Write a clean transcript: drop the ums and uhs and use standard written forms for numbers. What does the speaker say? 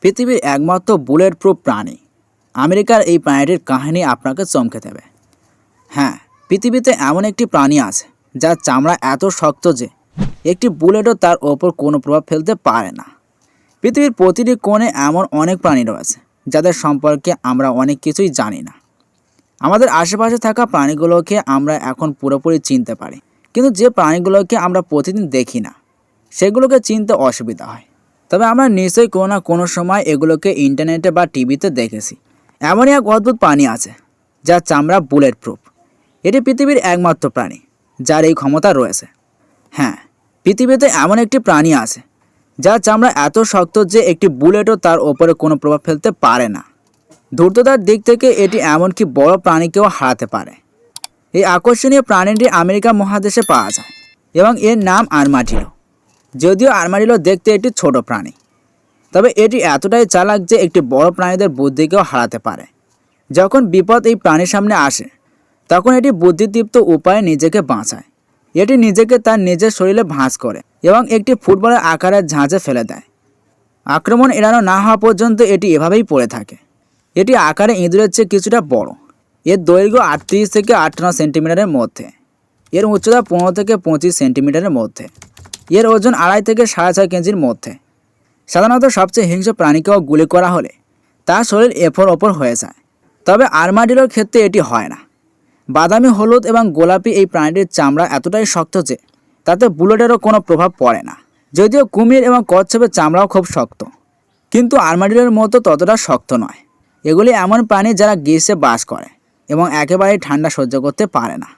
পৃথিবীর একমাত্র bullet proof প্রাণী আমেরিকার এই প্রাণীটির কাহিনী আপনাকে চমকে দেবে। হ্যাঁ, পৃথিবীতে এমন একটি প্রাণী আছে যার চামড়া এত শক্ত যে একটি বুলেটও তার ওপর কোনো প্রভাব ফেলতে পারে না। পৃথিবীর প্রতিটি কোণে এমন অনেক প্রাণী রয়েছে যাদের সম্পর্কে আমরা অনেক কিছুই জানি না। আমাদের আশেপাশে থাকা প্রাণীগুলোকে আমরা এখন পুরোপুরি চিনতে পারি, কিন্তু যে প্রাণীগুলোকে আমরা প্রতিদিন দেখি না সেগুলোকে চিনতে অসুবিধা হয়। তবে আমরা নিশ্চয়ই কোনো না কোনো সময় এগুলোকে ইন্টারনেটে বা টিভিতে দেখেছি। এমনই এক অদ্ভুত প্রাণী আছে যার চামড়া বুলেট প্রুফ। এটি পৃথিবীর একমাত্র প্রাণী যার এই ক্ষমতা রয়েছে। হ্যাঁ, পৃথিবীতে এমন একটি প্রাণী আছে যার চামড়া এত শক্ত যে একটি বুলেটও তার ওপরে কোনো প্রভাব ফেলতে পারে না। দ্রুততার দিক থেকে এটি এমনকি বড় প্রাণীকেও হারাতে পারে। এই আকর্ষণীয় প্রাণীটি আমেরিকা মহাদেশে পাওয়া যায় এবং এর নাম আর্মাডিলো। যদিও আর্মাডিলো দেখতে একটি ছোট প্রাণী, তবে এটি এতটাই চালাক যে একটি বড় প্রাণীদের বুদ্ধিকেও হারাতে পারে। যখন বিপদ এই প্রাণীর সামনে আসে তখন এটি বুদ্ধিদীপ্ত উপায়ে নিজেকে বাঁচায়। এটি নিজেকে তার নিজের শরীরে ভাঁজ করে এবং একটি ফুটবলের আকারের ঝাঁঝে ফেলে দেয়। আক্রমণ এড়ানো না হওয়া পর্যন্ত এটি এভাবেই পড়ে থাকে। এটি আকারে ইঁদুরের চেয়ে কিছুটা বড়। এর দৈর্ঘ্য 38 থেকে 58 সেন্টিমিটারের মধ্যে। এর উচ্চতা 15 থেকে 25 সেন্টিমিটারের মধ্যে। এর ওজন 2.5 থেকে 6.5 কেজির মধ্যে। সাধারণত সবচেয়ে হিংস্র প্রাণীকেও গুলি করা হলে তার শরীর এফোর ওপর হয়ে যায়, তবে আর্মাডিলোর ক্ষেত্রে এটি হয় না। বাদামি, হলুদ এবং গোলাপি এই প্রাণীটির চামড়া এতটাই শক্ত যে তাতে বুলেটেরও কোনো প্রভাব পড়ে না। যদিও কুমির এবং কচ্ছপের চামড়াও খুব শক্ত, কিন্তু আর্মাডিলোর মতো ততটা শক্ত নয়। এগুলি এমন প্রাণী যারা গ্রীষ্মে বাস করে এবং একেবারেই ঠান্ডা সহ্য করতে পারে না।